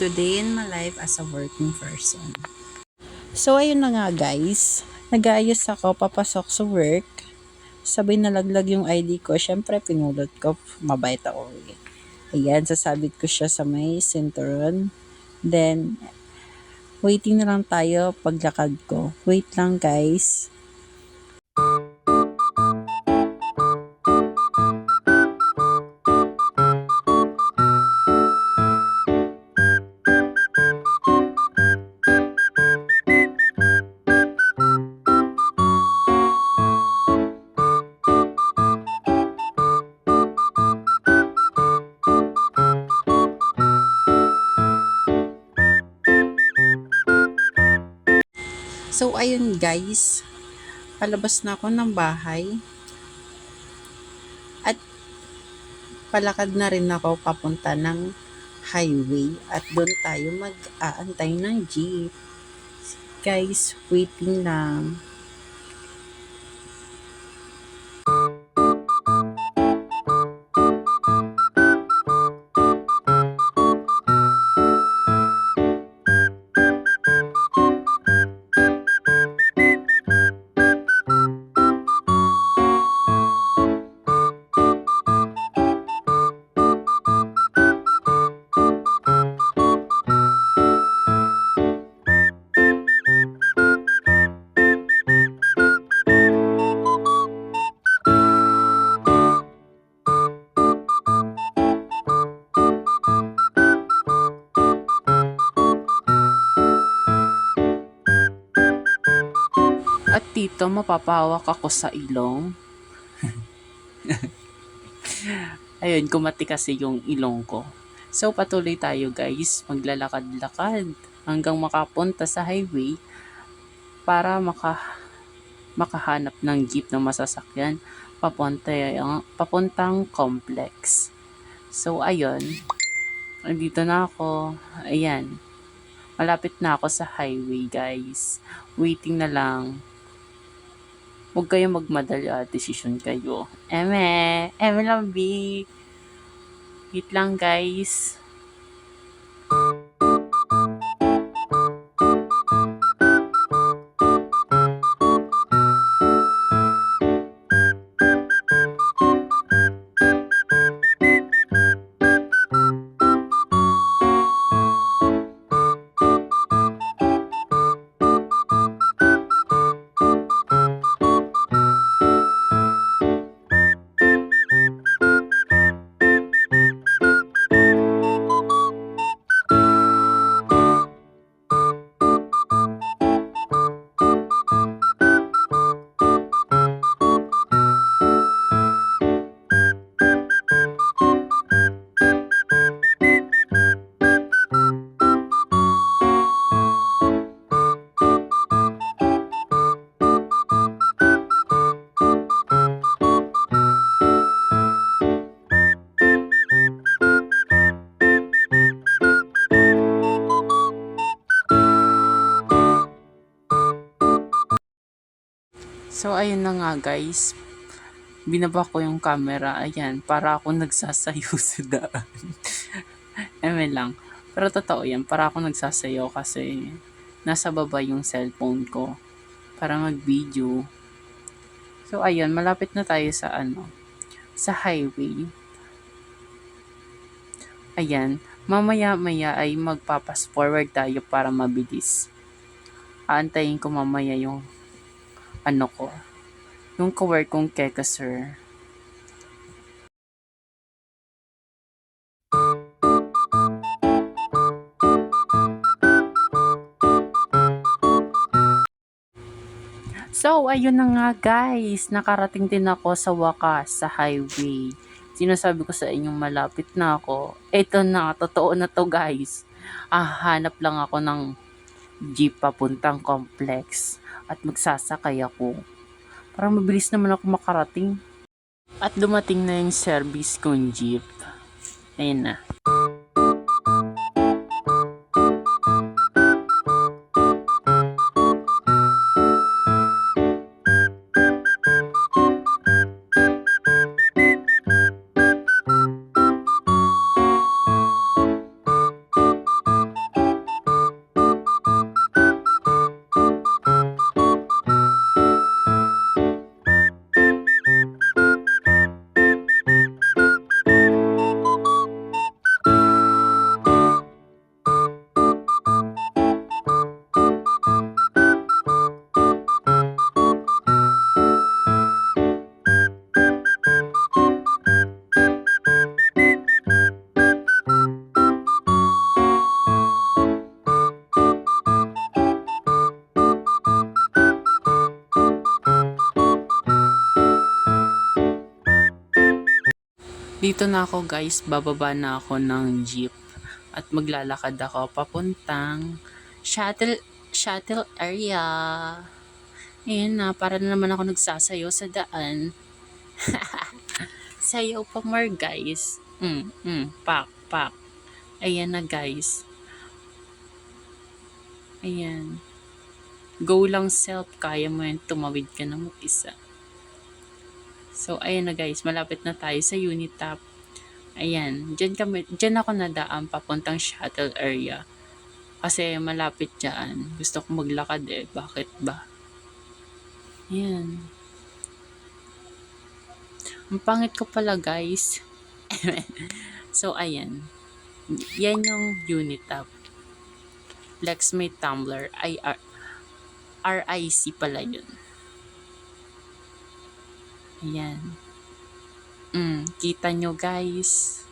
today in my life as a working person. So, ayun na nga guys. Nag-aayos ako papasok sa work. Sabay nalaglag yung ID ko. Syempre, pinulot ko. Mabait ako. Ayan, sasabit ko siya sa may sinturon. Then, waiting na lang tayo paglakad ko. Wait lang guys. So, ayun guys. Palabas na ako ng bahay. At palakad na rin ako papunta ng highway. At doon tayo mag-aantay ng jeep. Guys, waiting lang. At dito, mapapahawak ako sa ilong. Ayun, kumati kasi yung ilong ko. So, patuloy tayo guys. Maglalakad-lakad hanggang makapunta sa highway para makahanap ng jeep na masasakyan papuntang complex. So, ayun. Andito na ako. Ayan. Malapit na ako sa highway guys. Waiting na lang. Huwag kayong magmadali, desisyon kayo. Eme lang, B. Wait lang, guys. So, ayun na nga guys. Binaba ko yung camera. Ayan, para ako nagsasayaw sa daan. Eme lang. Pero totoo yan, para ako nagsasayaw kasi nasa baba yung cellphone ko para mag-video. So, ayun, malapit na tayo sa sa highway. Ayan, mamaya-maya ay magpapas forward tayo para mabilis. Aantayin ko mamaya yung yung cowork kong keka sir. So, ayun na nga guys, nakarating din ako sa wakas sa highway. Sinasabi ko sa inyong malapit na ako. Ito na, totoo na to guys. Hanap lang ako ng jeep papuntang complex at magsasakay ako. Parang mabilis naman ako makarating. At dumating na yung service kong jeep. Ayun na. Dito na ako guys, bababa na ako ng jeep at maglalakad ako papuntang shuttle area. Ayan na, para na naman ako nagsasayaw sa daan. Sayaw pa more guys. Pak, pak. Ayan na guys. Ayan. Go lang self, kaya mo yan, tumawid ka na mag-isa. So, ayan na guys, malapit na tayo sa Unitap. Ayan, dyan ako nadaan papuntang shuttle area. Kasi malapit dyan. Gusto ko maglakad eh, bakit ba? Ayan. Ang pangit ko pala guys. So, ayan. Yan yung Unitap. Lexmate Tumblr. Ay, RIC pala yun. Ayan. Kita nyo guys.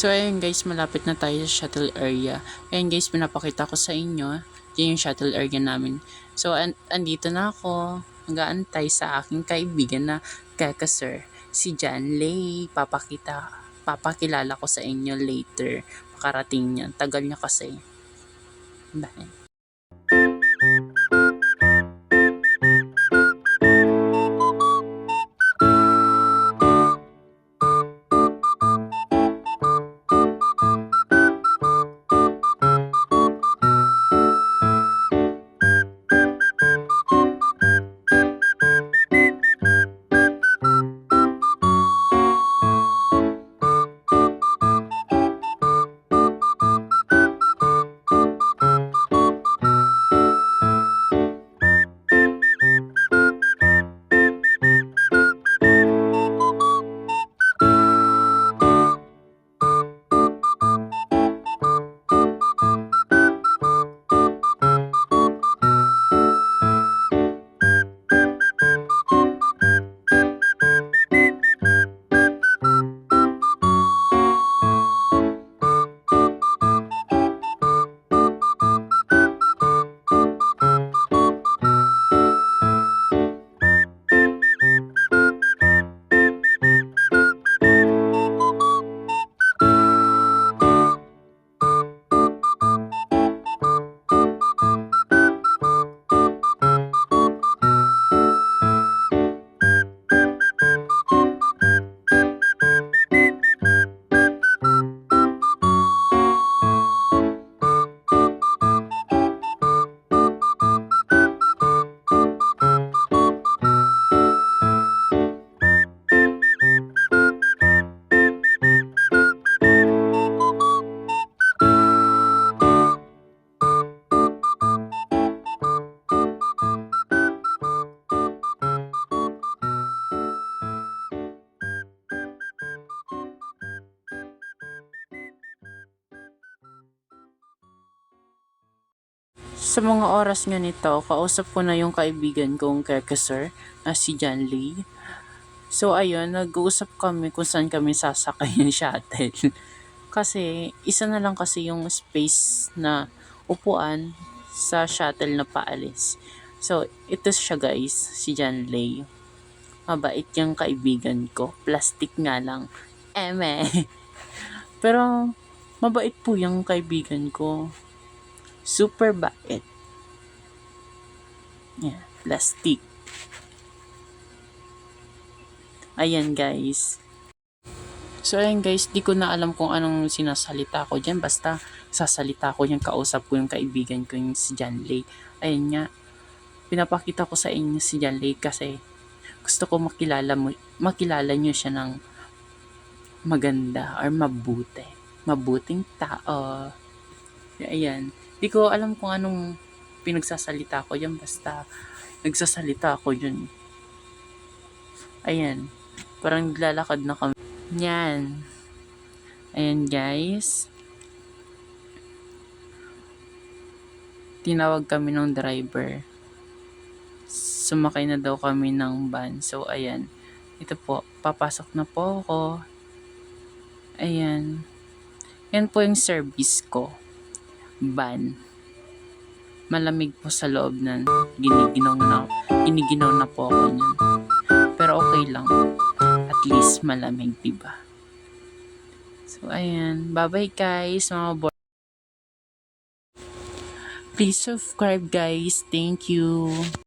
So, ayun guys, malapit na tayo sa shuttle area. Ayun guys, pinapakita ko sa inyo. Yan yung shuttle area namin. So, andito na ako. Nag-aantay sa aking kaibigan na Sir, si John Lay. Papakilala ko sa inyo later. Pakarating niya. Tagal niya kasi. Bye. Sa mga oras nga nito, kausap ko na yung kaibigan kong Kekesir na si John Lee. So ayun, nag-uusap kami kung saan kami sasakay ng shuttle. Kasi isa na lang kasi yung space na upuan sa shuttle na paalis. So ito siya guys, si John Lee. Mabait yung kaibigan ko. Plastic nga lang. Eme. Pero mabait po yung kaibigan ko. Super bait. Yeah, plastic. Ayan guys. So ayan guys, di ko na alam kung anong sinasalita ko dyan. Basta sasalita ko yung kausap ko yung kaibigan ko yung si John Lay. Ayan nga, pinapakita ko sa inyo si John Lay kasi gusto ko makilala nyo siya ng maganda or mabuti. Mabuting tao. Ayan. Di ko alam kung anong pinagsasalita ko dyan. Basta nagsasalita ako dyan. Ayan. Parang naglalakad na kami. Yan. Ayan guys. Tinawag kami ng driver. Sumakay na daw kami ng van. So ayan. Ito po. Papasok na po ako. Ayan. Yan po yung service ko. Van. Malamig po sa loob na giniginaw na po ako niyan. Pero okay lang. At least malamig, diba? So, ayan. Bye-bye guys, mga Please subscribe guys. Thank you.